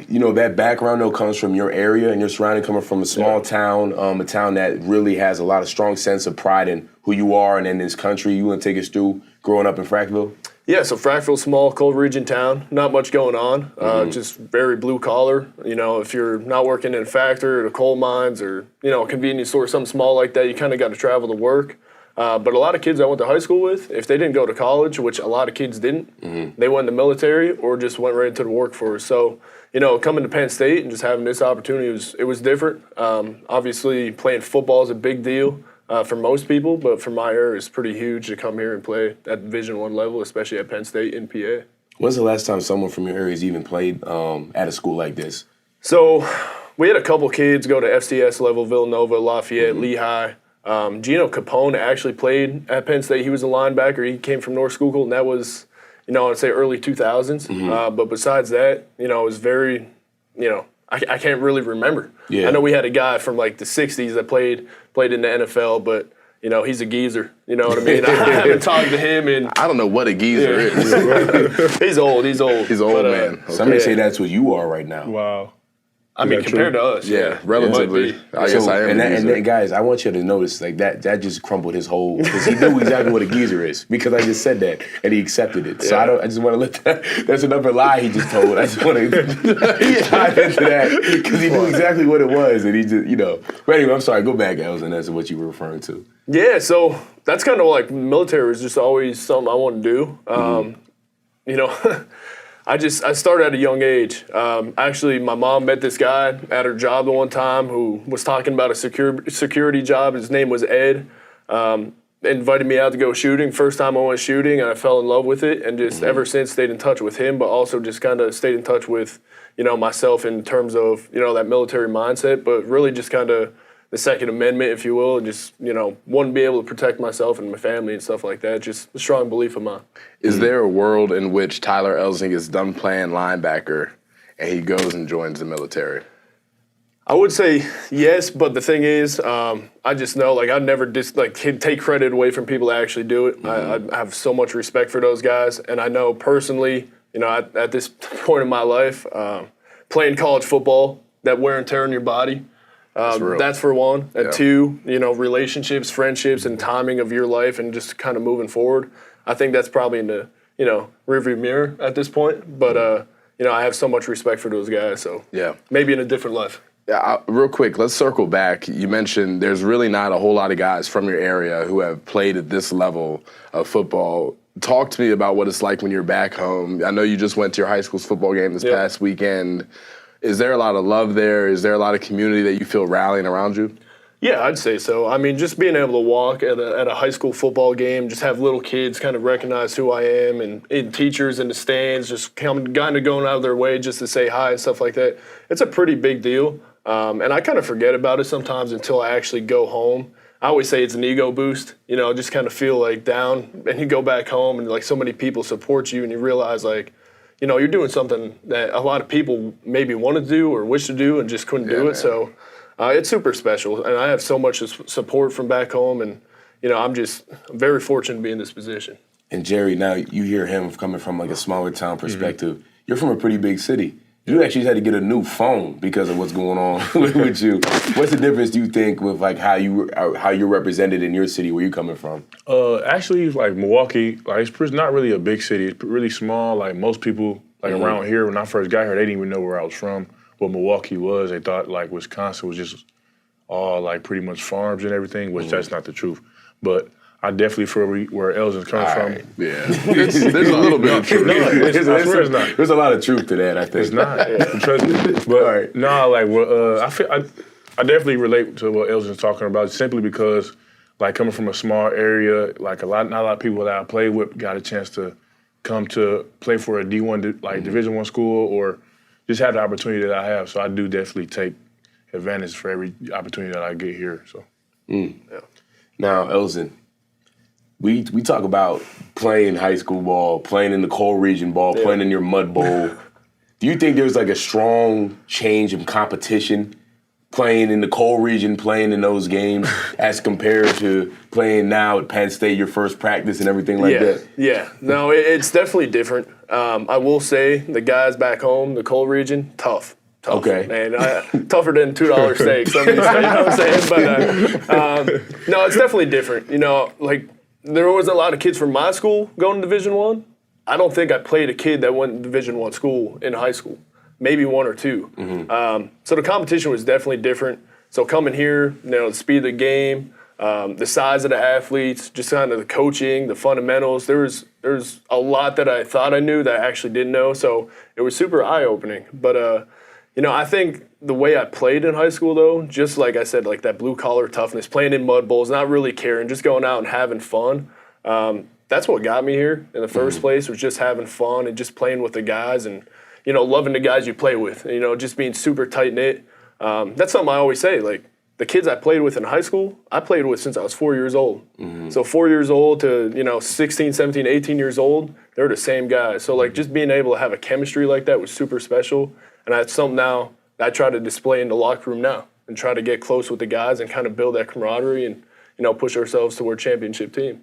that background, though, comes from your area and your surrounding, coming from a small town, a town that really has a lot of strong sense of pride in who you are and in this country. You want to take us through growing up in Frackville? Yeah, so Frackville's small, coal region town. Not much going on. Just very blue collar. If you're not working in a factory or the coal mines or, a convenience store, something small like that, you kind of got to travel to work. But a lot of kids I went to high school with, if they didn't go to college, which a lot of kids didn't, they went in the military or just went right into the workforce. So, coming to Penn State and just having this opportunity, it was different. Obviously, playing football is a big deal for most people, but for my area, it's pretty huge to come here and play at Division I level, especially at Penn State in PA. When's the last time someone from your area has even played at a school like this? So we had a couple kids go to FCS level, Villanova, Lafayette, Lehigh. Gino Capone actually played at Penn State. He was a linebacker. He came from North Schuylkill, and that was, I'd say early 2000s. But besides that, it was very, I can't really remember. Yeah. I know we had a guy from like the 60s that played in the NFL, but, he's a geezer. You know what I mean? I haven't talked to him in... I don't know what a geezer is. He's old, man. Okay. Somebody say that's what you are right now. Wow. I mean, compared to us, relatively. I guess I am. And then, guys, I want you to notice that just crumbled his whole, because he knew exactly what a geezer is, because I just said that and he accepted it. So I just want to let that's another lie he just told. I just want to dive into that because he knew exactly what it was, and he just But anyway, I'm sorry. Go back, Elsdon. That's what you were referring to. Yeah, so that's kind of like military was just always something I wanted to do. I started at a young age. Actually, my mom met this guy at her job the one time who was talking about a security job. His name was Ed. Invited me out to go shooting. First time I went shooting, and I fell in love with it. And just ever since stayed in touch with him, but also just kind of stayed in touch with, myself in terms of, that military mindset. But really just kind of the Second Amendment, if you will, and just, want to be able to protect myself and my family and stuff like that. Just a strong belief of mine. Is there a world in which Tyler Elsdon is done playing linebacker and he goes and joins the military? I would say yes, but the thing is, I just know, I never take credit away from people that actually do it. I have so much respect for those guys, and I know personally, at this point in my life, playing college football, that wear and tear on your body, that's for one. And two, relationships, friendships, and timing of your life and just kind of moving forward. I think that's probably in the, rearview mirror at this point. But, I have so much respect for those guys. So maybe in a different life. Yeah, real quick, let's circle back. You mentioned there's really not a whole lot of guys from your area who have played at this level of football. Talk to me about what it's like when you're back home. I know you just went to your high school's football game this past weekend. Is there a lot of love there? Is there a lot of community that you feel rallying around you? Yeah, I'd say so. I mean, just being able to walk at a high school football game, just have little kids kind of recognize who I am, and teachers in the stands just kind of going out of their way just to say hi and stuff like that. It's a pretty big deal, and I kind of forget about it sometimes until I actually go home. I always say it's an ego boost, just kind of feel down, and you go back home and so many people support you, and you realize you're doing something that a lot of people maybe want to do or wish to do and just couldn't do it. So it's super special, and I have so much support from back home, and I'm very fortunate to be in this position. And Jerry, now you hear him coming from a smaller town perspective. You're from a pretty big city. You actually had to get a new phone because of what's going on with you. What's the difference, do you think, with how you're represented in your city where you're coming from? Actually, Milwaukee, it's not really a big city. It's really small. Most people around here, when I first got here, they didn't even know where I was from, what Milwaukee was. They thought Wisconsin was just all pretty much farms and everything, which that's not the truth. But I definitely feel where Elsdon's coming from. Yeah, there's a little bit of truth. No, I swear it's not. There's a lot of truth to that, I think. It's not. Trust me. But I definitely relate to what Elsdon's talking about simply because, coming from a small area, not a lot of people that I played with got a chance to come to play for a D1, Division I school, or just have the opportunity that I have. So I do definitely take advantage for every opportunity that I get here. So. Now, Elsdon, we talk about playing high school ball, playing in the coal region ball, playing in your mud bowl. Do you think there's a strong change in competition playing in the cold region, playing in those games, as compared to playing now at Penn State, your first practice and everything like that? Yeah. No, it's definitely different. I will say the guys back home, the cold region, tough. Okay. And tougher than $2 steaks. You know what I'm saying? But no, it's definitely different. You know, like there was a lot of kids from my school going to Division I. I don't think I played a kid that went to Division I school in high school. Maybe one or two. So the competition was definitely different. So coming here, you know, the speed of the game, the size of the athletes, just kind of the coaching, the fundamentals. There's a lot that I thought I knew that I actually didn't know. So it was super eye-opening. But you know, I think the way I played in high school, though, just like I said, like that blue-collar toughness, playing in mud bowls, not really caring, just going out and having fun, that's what got me here in the first place, was just having fun and just playing with the guys and, you know, loving the guys you play with, you know, just being super tight-knit. That's something I always say, like, the kids I played with in high school, I played with since I was 4 years old. So 4 years old to, you know, 16, 17, 18 years old, they're the same guys. So, like, just being able to have a chemistry like that was super special. And that's something now that I try to display in the locker room now and try to get close with the guys and kind of build that camaraderie and, you know, push ourselves toward championship team.